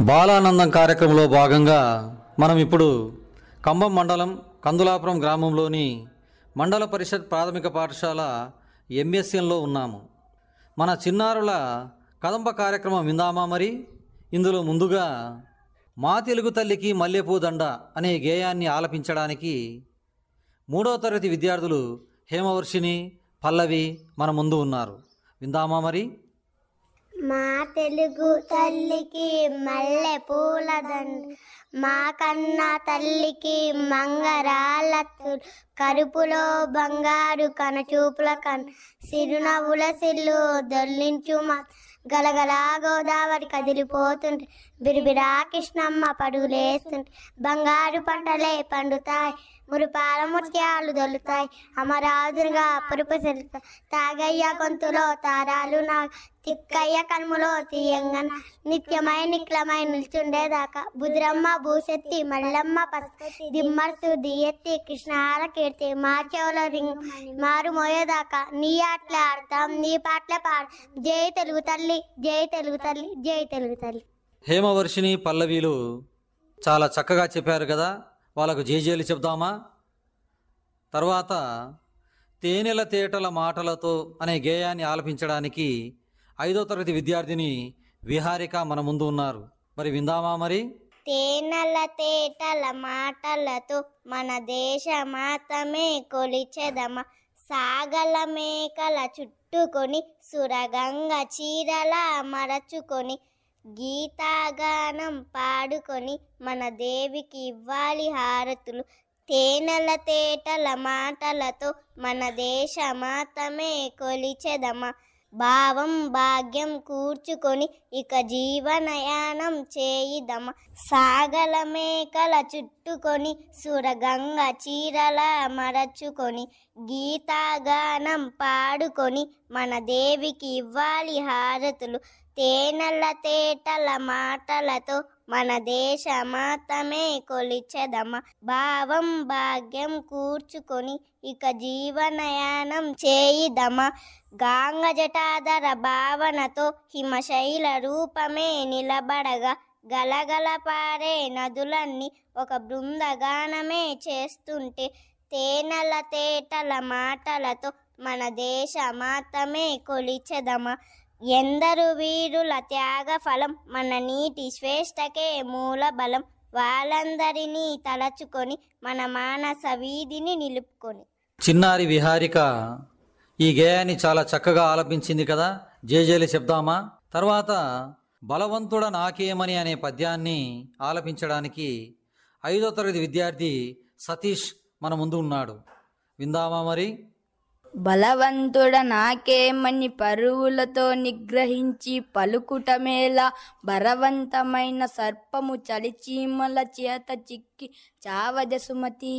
బాలానందం కార్యక్రమంలో భాగంగా మనం ఇప్పుడు కంభం మండలం కందులాపురం గ్రామంలోని మండల పరిషత్ ప్రాథమిక పాఠశాల ఎంఎస్ఎన్లో ఉన్నాము. మన చిన్నారుల కదంబ కార్యక్రమం విందామా? మరి ఇందులో ముందుగా మా తెలుగు తల్లికి మల్లెపూ దండ అనే గేయాన్ని ఆలపించడానికి 3వ తరగతి విద్యార్థులు హేమవర్షిని, పల్లవి మన ముందు ఉన్నారు. విందామా మరి? మా తెలుగు తల్లికి మల్లె పూల దండ, మా కన్న తల్లికి మంగరాలత్తు, కరుపులో బంగారు కనచూపుల సిరునవ్వుల సిల్లు దొల్లించు మా గలగలా గోదావరి కదిలిపోతుంటే, బిరిబిరా కృష్ణమ్మ పడుగులేస్తుంటే, బంగారు పంటలే పండుతాయి, మురిపాల ముత్యాలు దొల్లుతాయి, అమరాజునిగా పురుపు సెలుతాయి, తాగయ్య గొంతులో తారాలు నా తిక్కయ్య కన్ములో తీయంగన, నిత్యమై నిక్లమై నిల్చుండేదాకా బుదిరమ్మ భూశెత్తి మల్లమ్మ పసుపతి దిమ్మర్సు దియెత్తి కృష్ణాల కీర్తి మా చెవుల రింగ్ మారు మోయేదాకా నీ ఆటలే ఆడతాం, నీ పాటలే పాడ. జై తెలుగు తల్లి, జై తెలుగు తల్లి, జై తెలుగు తల్లి. హేమవర్షిని, పల్లవిలు చాలా చక్కగా చెప్పారు కదా, వాళ్ళకు జేజేలు చెప్దామా? తర్వాత తేనెల తేటల మాటలతో అనే గేయాన్ని ఆలపించడానికి 5వ తరగతి విద్యార్థిని విహారిక మన ముందు ఉన్నారు. మరి విందామా మరి? తేనెల తేటల మాటలతో మన దేశ మాతమే కొలిచెదమ, సాగల మేకల చుట్టుకొని సురగంగ చీరల మరచుకొని, గీతాగానం పాడుకొని మన దేవికి ఇవ్వాలి హారతులు. తేనెల తేటల మాటలతో మన దేశ మాతమే కొలిచెదమ, భావం భాగ్యం కూర్చుకొని ఇక జీవనయానం చేయిదమ, సాగల మేకల చుట్టుకొని సురగంగ చీరల మరచుకొని, గీతాగానం పాడుకొని మన దేవికి ఇవ్వాలి హారతులు. తేనెల తేటల మాటలతో మన దేశ మాతమే కొలిచెదమ, భావం భాగ్యం కూర్చుకొని ఇక జీవనయానం చేయిదమ, గాంగ జటాధర భావనతో హిమశైల రూపమే నిలబడగా, గలగల పారే నదులన్నీ ఒక బృందగానమే చేస్తుంటే, తేనెల తేటల మాటలతో మన దేశ మాతమే కొలిచెదమ, ఎందరు వీరుల త్యాగ ఫలం మన నీటి శ్రేష్టకే మూల బలం, వాళ్ళందరినీ తలచుకొని మన మానస వీధిని నిలుపుకొని. చిన్నారి విహారిక ఈ గేయాన్ని చాలా చక్కగా ఆలపించింది కదా, జేజేలు చెప్దామా? తర్వాత బలవంతుడ నాకేమని అనే పద్యాన్ని ఆలపించడానికి 5వ తరగతి విద్యార్థి సతీష్ మన ముందు ఉన్నాడు. విందామా మరి? బలవంతుడ నాకేమని పరువులతో నిగ్రహించి పలుకుటమేలా, బలవంతమైన సర్పము చలిచీమల చేత చిక్కి చావద సుమతి,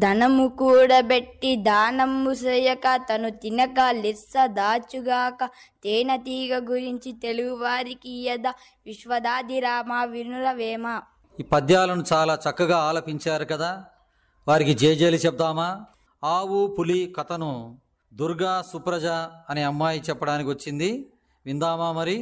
ధనము కూడబెట్టి దానము చేయక తను తినక లెస్స దాచుగాక, తేనెతీగ గురించి తెలుగువారికి యద విశ్వదాదిరామ వినురవేమ. ఈ పద్యాలను చాలా చక్కగా ఆలపించారు కదా, వారికి జేజేలు చెప్దామా? ఆవు పులి కథను దుర్గా సుప్రజ అనే అమ్మాయి చెప్పడానికి వచ్చింది. విందామా మరి?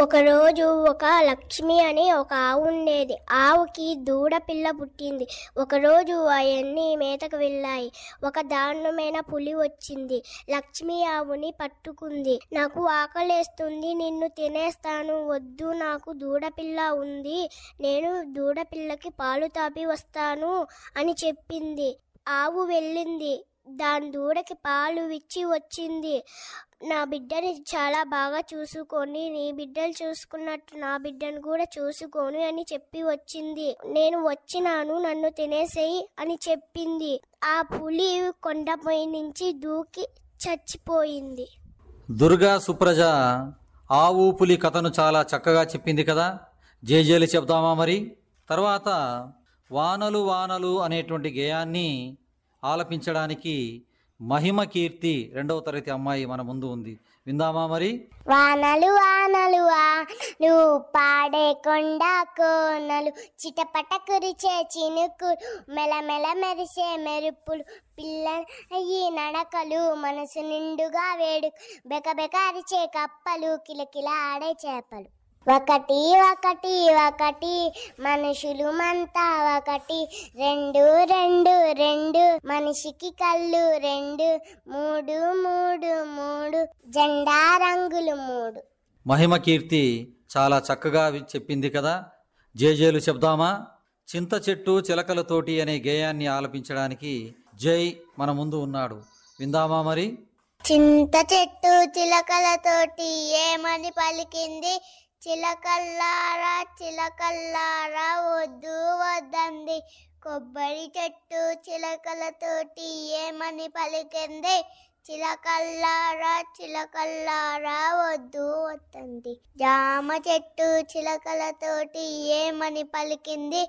ఒకరోజు ఒక లక్ష్మి అని ఒక ఆవు ఉండేది. ఆవుకి దూడ పిల్ల పుట్టింది. ఒకరోజు అవన్నీ మేతకు వెళ్ళాయి. ఒక దారుణమైన పులి వచ్చింది. లక్ష్మి ఆవుని పట్టుకుంది. నాకు ఆకలేస్తుంది, నిన్ను తినేస్తాను, వద్దు, నాకు దూడపిల్ల ఉంది, నేను దూడపిల్లకి పాలు తాపి వస్తాను అని చెప్పింది. ఆవు వెళ్ళింది. దాని దూడకి పాలు ఇచ్చి వచ్చింది. నా బిడ్డని చాలా బాగా చూసుకొని, నీ బిడ్డలు చూసుకున్నట్టు నా బిడ్డను కూడా చూసుకొని అని చెప్పి వచ్చింది. నేను వచ్చినాను, నన్ను తినేసేయి అని చెప్పింది. ఆ పులి కొండపై నుంచి దూకి చచ్చిపోయింది. దుర్గా సుప్రజ ఆవు పులి కథను చాలా చక్కగా చెప్పింది కదా, జేజేలు చెప్దామా మరి? తర్వాత వానలు వానలు అనేటువంటి గేయాన్ని ఆలపించడానికి మహిమ కీర్తి 2వ తరగతి అమ్మాయి మన ముందు ఉంది. విందామా మరి? వానలు వానలు వానలు పాడే కొండ కోనలు, చిటపట కురిచే చినుకు, మెలమెల మెరిసే మెరుపులు, పిల్లయి నడకలు, మనసు నిండుగా వేడుక, బెకబెక అరిచే కప్పలు, కిలకిల ఆడే చేపలు. ఒకటి ఒకటి ఒకటి మనుషులు మంతా ఒకటి, రెండు రెండు రెండు మనిషికి కళ్ళు రెండు, మూడు మూడు మూడు జెండా రంగులు మూడు. మహిమ కీర్తి చాలా చక్కగా చెప్పింది కదా. జేజేలు చెప్దామా? చింత చెట్టు చిలకలతోటి అనే గేయాన్ని ఆలపించడానికి జై మన ముందు ఉన్నాడు. విందామా మరి? చింత చెట్టు చిలకలతోటి ఏమని పలికింది, చిలకల్లారా చిలకల్లారా వద్దు వద్దంది. కొబ్బరి చెట్టు చిలకలతోటి ఏమని పలికింది, చిలకల్లారా చిలకల్లారా వద్దు వద్దంది. జామ చెట్టు చిలకలతోటి ఏమని పలికింది,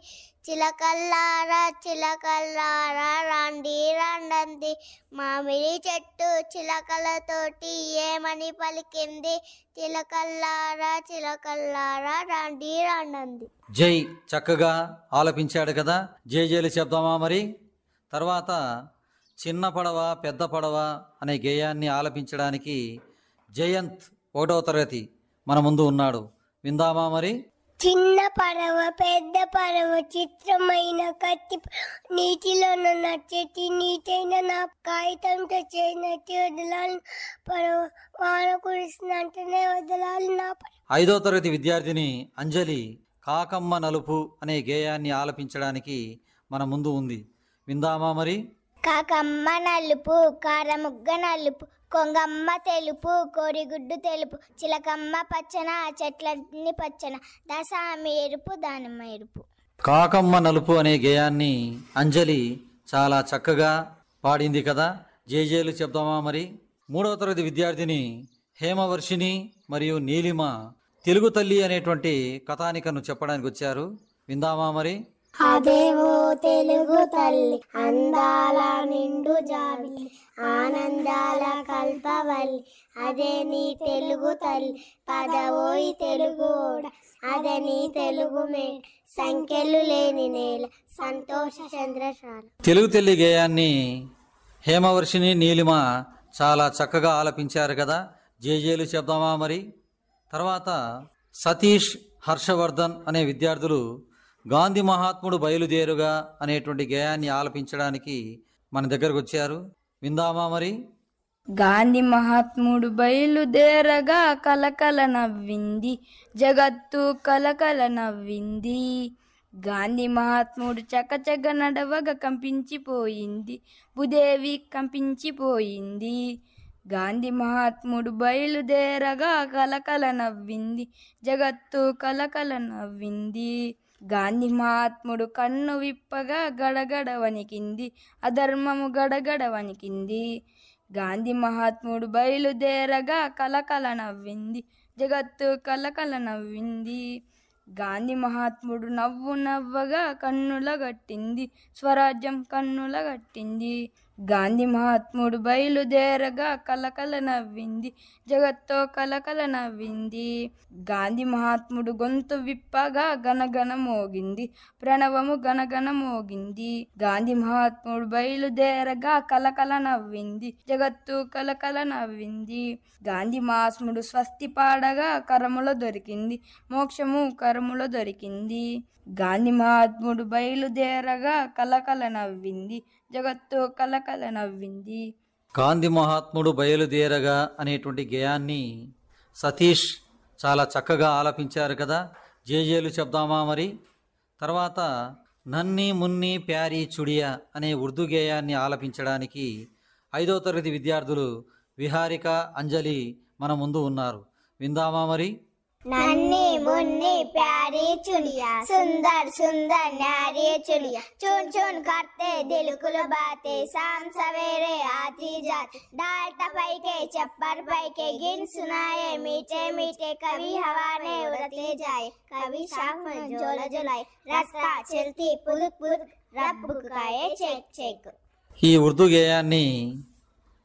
చిలకల్లారా చిలకల్లారా రాండి రాండంది. మామిడి చెట్టు చిలకలతోటి ఏమని పలికింది, చిలకల్లారా చిలకల్లారా రాండి రాండంది. జై చక్కగా ఆలపించాడు కదా. జేజేలు చెప్దామా మరి? తర్వాత చిన్న పడవ పెద్ద పడవ అనే గేయాన్ని ఆలపించడానికి జయంత్ 1వ తరగతి మన ముందు ఉన్నాడు. విందామా మరి? చిన్న పడవ పెద్ద పడవ చిత్రమైన కత్తి, నీటిలోన నచ్చేటి నీటైన నా కాగితంతో చేయనట్టు వదలాలి పడవ, వాన కురిసినట్టునే వదలాలి నా పడవ. 5వ తరగతి విద్యార్థిని అంజలి కాకమ్మ నలుపు అనే గేయాన్ని ఆలపించడానికి మన ముందు ఉంది. విందామా మరి? కాకమ్మ నలుపు కారముగ్గ నలుపు, కొంగమ్మ తెలుపు కోరిగుడ్డు తెలుపు, చిలకమ్మ పచ్చన చెట్లన్నీ పచ్చన, దశామి ఎరుపు దానిమ్మ ఎరుపు. కాకమ్మ నలుపు అనే గేయాన్ని అంజలి చాలా చక్కగా పాడింది కదా. జేజేలు చెప్దామా మరి? 3వ తరగతి విద్యార్థిని హేమవర్షిని మరియు నీలిమ తెలుగు తల్లి అనేటువంటి కథానికను చెప్పడానికి వచ్చారు. విందామా మరి? అదేవో తెలుగు తల్లి అందాల నిండు జాబిలి, ఆనందాల కల్పవల్లి, అదే నీ తెలుగు తల్లి పదవోయి తెలుగోడ, అదే నీ తెలుగు మేడ, సంఖ్యలు లేని నేల సంతోష చంద్రశాల. తెలుగు తల్లి గేయాన్ని హేమవర్షిని నీలిమ చాలా చక్కగా ఆలపించారు కదా. జేజేలు చెప్దామా మరి? తర్వాత సతీష్ హర్షవర్ధన్ అనే విద్యార్థులు గాంధీ మహాత్ముడు బయలుదేరుగా అనేటువంటి గేయాన్ని ఆలపించడానికి మన దగ్గరకు వచ్చారు. విందామా మరి? గాంధీ మహాత్ముడు బయలుదేరగా కలకల నవ్వింది జగత్తు కలకల నవ్వింది. గాంధీ మహాత్ముడు చకచక నడవగా కంపించిపోయింది భూదేవి కంపించిపోయింది. గాంధీ మహాత్ముడు బయలుదేరగా కలకల నవ్వింది జగత్తు కలకల నవ్వింది. గాంధీ మహాత్ముడు కన్ను విప్పగా గడగడ వణికింది అధర్మము గడగడ వణికింది. గాంధీ మహాత్ముడు బయలుదేరగా కలకల నవ్వింది జగత్తు కలకల నవ్వింది. గాంధీ మహాత్ముడు నవ్వు నవ్వగా కన్నుల గట్టింది స్వరాజ్యం కన్నుల గట్టింది. గాంధీ మహాత్ముడు బయలుదేరగా కలకల నవ్వింది జగత్తో కలకల నవ్వింది. గాంధీ మహాత్ముడు గొంతు విప్పగా గనగన మోగింది ప్రణవము గనగన మోగింది. గాంధీ మహాత్ముడు బయలుదేరగా కలకల నవ్వింది జగత్తు కలకల నవ్వింది. గాంధీ మహాత్ముడు స్వస్తి పాడగా కరముల దొరికింది మోక్షము కరముల దొరికింది. గాంధీ మహాత్ముడు బయలుదేరగా కలకల నవ్వింది జగత్తు కలకల నవ్వింది. గాంధీ మహాత్ముడు బయలుదేరగా అనేటువంటి గేయాన్ని సతీష్ చాలా చక్కగా ఆలపించారు కదా. జేజేలు చెప్దామా మరి? తర్వాత నన్ని మున్ని ప్యారీ చుడియా అనే ఉర్దూ గేయాన్ని ఆలపించడానికి 5వ తరగతి విద్యార్థులు విహారిక అంజలి మన ముందు ఉన్నారు. విందామా మరి? नन्ही मुन्नी प्यारी चुड़िया सुंदर सुंदर न्यारी चुड़िया चुन चुन करते दिल कुल बातें शाम सवेरे आती जाती डाल टपाई के चप्पर पाई के गिन सुनाए मीठे मीठे कभी हवा ने उड़ते जाए कभी शाख में झोला झुलाए रास्ता चलती पुलक पुलक रब बुकाए चेक चेक. ఈ ఉర్దూ గేయాన్ని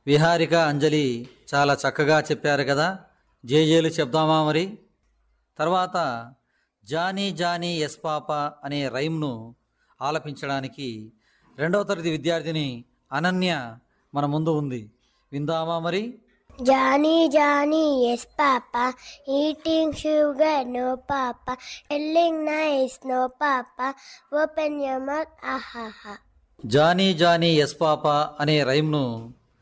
విహారిక అంజలి చాలా చక్కగా చెప్పారు కదా. జేజేలు చెప్దామా మరి? తర్వాత జానీ జానీ ఎస్ పాప అనే రైమ్ను ఆలపించడానికి 2వ తరగతి విద్యార్థిని అనన్య మన ముందు ఉంది. విందామా మరి? Johnny, Johnny, yes, Papa. Eating sugar, no, Papa. Telling nice, no, Papa. Open your mouth, ahaha. Johnny Johnny yes papa అనే రైమ్ను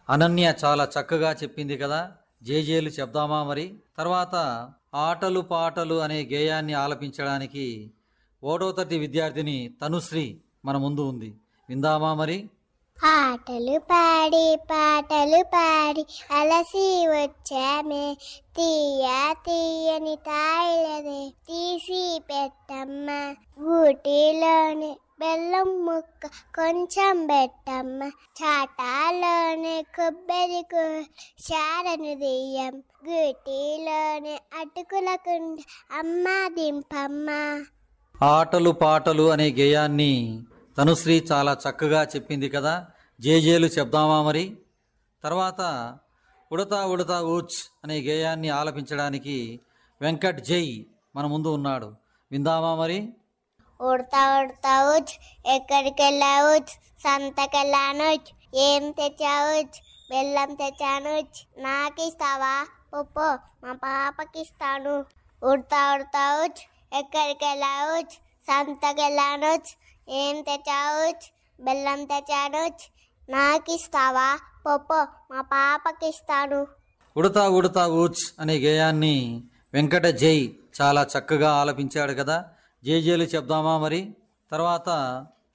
అనన్య చాలా చక్కగా చెప్పింది కదా. జేజేలు చెప్దామా మరి? తర్వాత ఆటలు పాటలు అనే గేయాన్ని ఆలపించడానికి 1వ తరగతి విద్యార్థిని తనుశ్రీ మన ముందు ఉంది. విందామా మరి? ఆటలు పాడి అలసి వచ్చామే, తీయని తాయిలనే తీసి పెట్టమ్మ, గూటిలోనే బెల్లం ముక్క కొంచెం పెట్టమ్మ, చాటాలోనే కొబ్బరి చారను దియ్యం, గూటిలోనే అటుకుల కుండ అమ్మ దింపమ్మ. ఆటలు పాటలు అనే గేయాన్ని తనుశ్రీ చాలా చక్కగా చెప్పింది కదా. జేజేలు చెప్దామా మరి? తర్వాత ఉడతా ఉడతా ఊచ్ అనే గేయాన్ని ఆలపించడానికి వెంకట్ జై మన ముందు ఉన్నాడు. విందామా మరి? ఉడతా ఊచ్, ఎక్కడికి వెళ్ళావుచ్, సంతకెళ్ళానుచ్, ఏం తెచ్చావుచ్, బెల్లం తెచ్చానుచ్, నాకిస్తావా పప్పు, మా పాపకిస్తాను. ఉడతా ఊచ్, ఎక్కడికి వెళ్ళావుచ్, సంతకెళ్ళానుచ్, ఏం తెచ్చావుచ్, బెల్లం తెచ్చానుచ్, నాకిస్తావా పప్పు, మా పాపకిస్తాను. ఉడతా ఉడతా ఊచ్ అనే గేయాన్ని వెంకట జై చాలా చక్కగా ఆలపించాడు కదా. జేజేలు చెప్దామా మరి? తర్వాత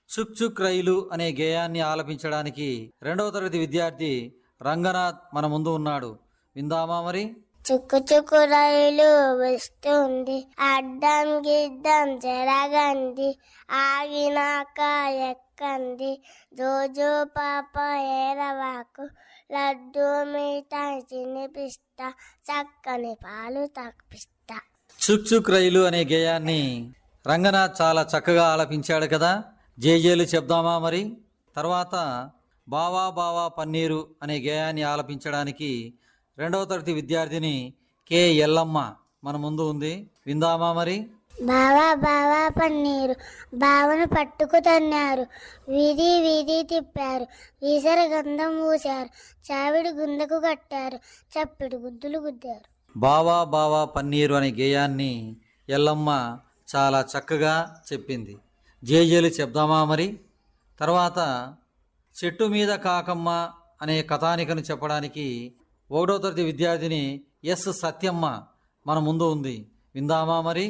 చుక్ చుక్ రైలు అనే గేయాన్ని ఆలపించడానికి 2వ తరగతి విద్యార్థి రంగనాథ్ మన ముందు ఉన్నాడు. విందామా మరి? చుక్కు చుక్కు రైలు వస్తుంది, అడ్డం గిడ్డం జరగండి, ఆగినాక ఎక్కండి, జోజో పాప ఏరవాకు, లడ్డు మిఠాయి తినిపిస్తా, చక్కని పాలు తాపిస్తా. చుక్ చుక్ రైలు అనే గేయాన్ని రంగనాథ్ చాలా చక్కగా ఆలపించాడు కదా. జేజేలు చెప్దామా మరి? తర్వాత బావా బావా పన్నీరు అనే గేయాన్ని ఆలపించడానికి 2వ తరగతి విద్యార్థిని కె ఎల్లమ్మ మన ముందు ఉంది. విందామా మరి? బావా బావా పన్నీరు, బావను పట్టుకు తన్నారు, వీధి వీధి తిప్పారు, వీసర గంధం పూశారు, చావిడి గుందకు కట్టారు, చప్పిడి గుద్దులు గుద్దారు. బావా బావా పన్నీరు అనే గేయాన్ని ఎల్లమ్మ చాలా చక్కగా చెప్పింది. జేజేలు చెప్దామా మరి? తర్వాత చెట్టు మీద కాకమ్మ అనే కథానికను చెప్పడానికి 1వ తరగతి విద్యార్థిని ఎస్ సత్యమ్మ మన ముందు ఉంది. విందామా మరి?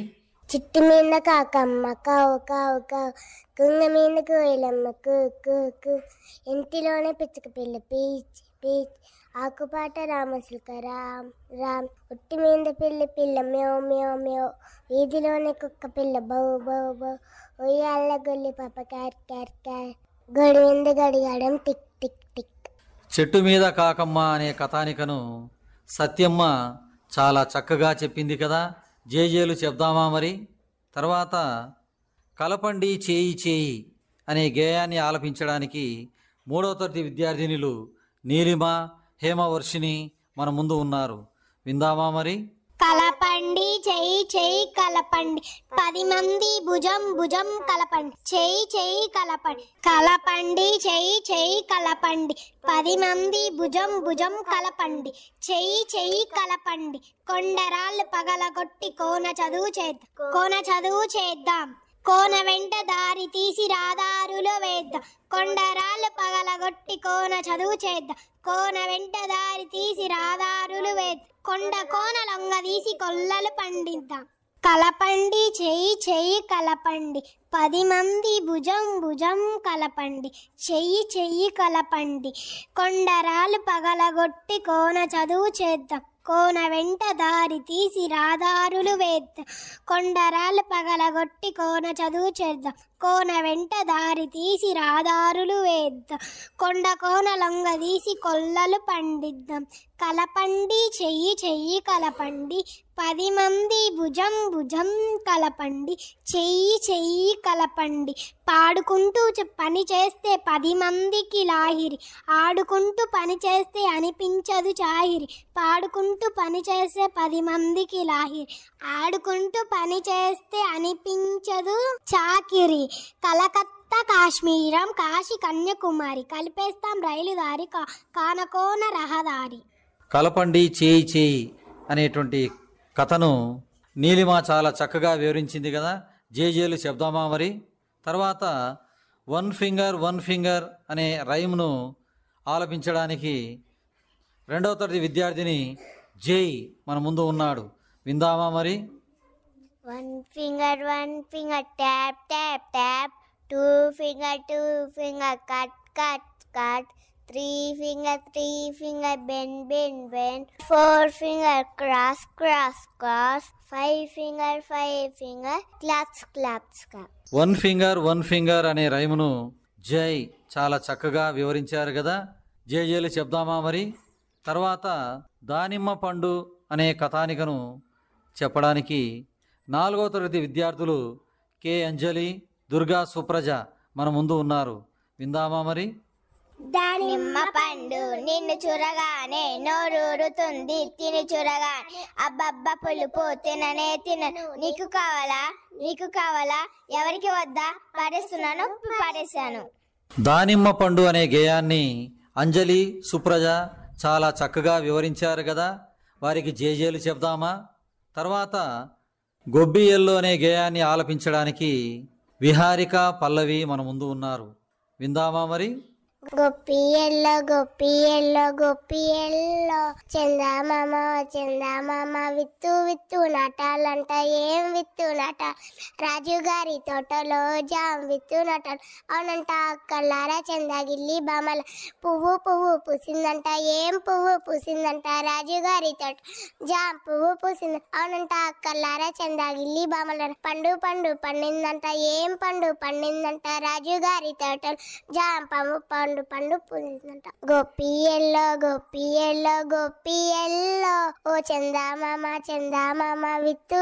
చిట్టు మీద కాకమ్మ కావు కావు కావు, కుంగ మీద కోయిలమ్మ కు కు కు, ఇంటిలోనే పిచ్చుక పిల్ల పీచ్ పీచ్, ఆకుపాట రామశిల్క రామ్ రామ్, ఉట్టి మీద పిల్ల పిల్ల మ్యో మ్యో మ్యో, వీధిలోనే కుక్క పిల్ల బౌ బౌ బౌ, ఉయ్యాల గొల్లి పాప క్యార్ క్యార్ క్యార్, గడి మీద గడియాడం టిక్ టిక్ టిక్. చెట్టు మీద కాకమ్మ అనే కథానికను సత్యమ్మ చాలా చక్కగా చెప్పింది కదా. జేజేలు చెప్దామా మరి? తర్వాత కలపండి చేయి చేయి అనే గేయాన్ని ఆలపించడానికి 3వ తరగతి విద్యార్థినులు నీలిమ హేమవర్షిని మన ముందు ఉన్నారు. విందామా మరి? కలపండి చెయ్యి చెయ్యి కలపండి, 10 మంది భుజం భుజం కలపండి, చెయ్యి చెయ్యి కలపండి, కలపండి చెయ్యి చెయ్యి కలపండి, 10 మంది భుజం భుజం కలపండి, చెయ్యి చెయ్యి కలపండి, కొండరాళ్ళు పగలగొట్టి కోన చదువు చేద్దాం, కోన వెంట దారి తీసి రాదారులో వేద్దాం, కొండరాళ్ళు పగలగొట్టి కోన చదువు చేద్దాం, కోన వెంట దారి తీసి రాదారులు వేద్దాం, కొండ కోన లొంగ తీసి కొల్లలు పండిద్దాం. కలపండి చెయ్యి చెయ్యి కలపండి, 10 మంది భుజం భుజం కలపండి, చెయ్యి చెయ్యి కలపండి, కొండరాలు పగలగొట్టి కోన చదువు చేద్దాం, కోన వెంట దారి తీసి రాదారులు వేద్దాం, కొండరాలు పగలగొట్టి కోన చదువు చేద్దాం, కోన వెంట దారి తీసి రాదారులు వేద్దాం, కొండ కోన లొంగ తీసి కొల్లలు పండిద్దాం. కలపండి చెయ్యి చెయ్యి కలపండి, 10 మంది భుజం భుజం కలపండి, చెయ్యి చెయ్యి కలపండి, పాడుకుంటూ పని చేస్తే 10 మందికి లాహిరి, ఆడుకుంటూ పని చేస్తే అనిపించదు చాహిరి, పాడుకుంటూ పని చేస్తే 10 మందికి లాహిరి, ఆడుకుంటూ పని చేస్తే అనిపించదు చాకిరి. కలకత్తా కాశ్మీరం కాశీ కన్యాకుమారి, కలిపేస్తాం రైలు దారి కానకోన రహదారి. కలపండి చేయి చేయి అనేటువంటి కథను నీలిమ చాలా చక్కగా వివరించింది కదా. జేజేలు చెప్దామా మరి? తర్వాత వన్ ఫింగర్ అనే రైమ్ను ఆలపించడానికి 2వ తరగతి విద్యార్థిని జై మన ముందు ఉన్నాడు. విందామా మరి? One finger, tap, tap, tap. Two finger, cut, cut, cut. Three finger, bend, bend, bend. Four finger, cross, cross, cross. Five finger, claps, claps, clap. One finger అనే రైమును జై చాలా చక్కగా వివరించారు కదా. జేజేలు చెప్దామా మరి? తర్వాత దానిమ్మ పండు అనే కథానికను చెప్పడానికి 4వ తరగతి విద్యార్థులు కె అంజలి, దుర్గా, సుప్రజ మన ముందు ఉన్నారు. విందామా మరి? దానిమ్మ పండు నిన్ను చూరగానే నోరూరుతుంది, తిని చూరగానే అబ్బబ్బ పులుపు తిననే తినను. నీకు కావాలా ఎవరికి వద్దా? పడేస్తున్నాను, పడేశాను. దానిమ్మ పండు అనే గేయాన్ని అంజలి, సుప్రజ చాలా చక్కగా వివరించారు కదా. వారికి జేజేలు చెప్దామా? తర్వాత గొబ్బియల్లో అనే గేయాన్ని ఆలపించడానికి విహారిక, పల్లవి మన ముందు ఉన్నారు. విందామా మరి? గొప్పియల్లో చందమామ విత్తు నాటాలంట. ఏం విత్తు నాటాలి? రాజుగారి తోటలో జామ్ విత్తు నాటాలి. అవునంట అక్కలారా చందాగిల్లి బామల. పువ్వు పూసిందంట. ఏం పువ్వు పూసిందంట? రాజుగారి తోట జామ్ పువ్వు పూసింది. అవునంట అక్కలారా చందాగిల్లి బామల. పండు పండిందంట. ఏం పండు పండిందంట? రాజుగారి తోటలో జామ్ పండు పూసిందంట. గొప్పియల్లో ఓ చందమామ విత్తు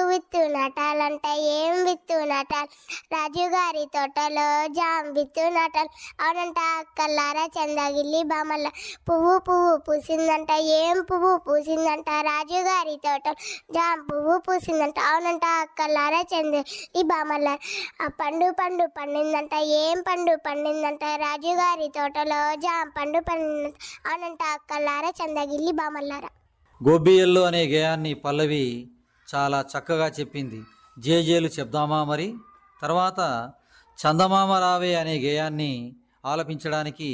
నాటాలంట. ఏం విత్తు నాటాలి? రాజుగారి తోటలో జామ్ విత్తు నాటాలి. అవునంట అక్కలారా చందాగిల్లి బామల్ల. పువ్వు పూసిందంట. ఏం పువ్వు పూసిందంట? రాజుగారి తోటలో జామ్ పువ్వు పూసిందంట. అవునంట అక్కలారా చందాగిల్లి బామల్ల. పండు పండిందంట. ఏం పండు పండిందంట? రాజుగారి తోటలో జామ్ పండు పండిందంట. అవునంట అక్కలారా చందాగిల్లి బామల్లారా. గోబియల్లో అనే గేయాన్ని పల్లవి చాలా చక్కగా చెప్పింది. జేజేలు చెప్దామా మరి? తర్వాత చందమామ రావే అనే గేయాన్ని ఆలపించడానికి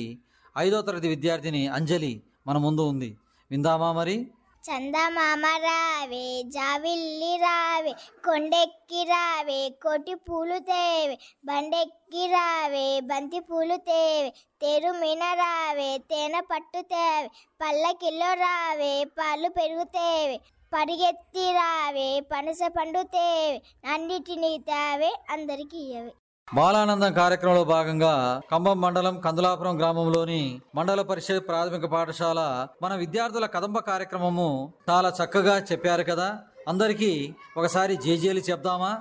5వ తరగతి విద్యార్థిని అంజలి మన ముందు ఉంది. విందామా మరి? చందమామ రావే జావిల్లి రావే, కొండెక్కి రావే కోటి పూలు తేవే, బండెక్కి రావే బంతి పూలు తేవే, తేరు మీన రావే తేనె పట్టు తేవే, పల్లకిల్లో రావే పాలు పెరుగుతేవే, పరిగెత్తి రావే పనస పండు తేవే, అన్నిటినీ తేవే అందరికీ ఇయ్యవే. బాలానందం కార్యక్రమంలో భాగంగా కంభం మండలం కందులాపురం గ్రామంలోని మండల పరిషత్ ప్రాథమిక పాఠశాల మన విద్యార్థుల కదంబ కార్యక్రమము చాలా చక్కగా చెప్పారు కదా. అందరికీ ఒకసారి జేజేలు చెప్దామా?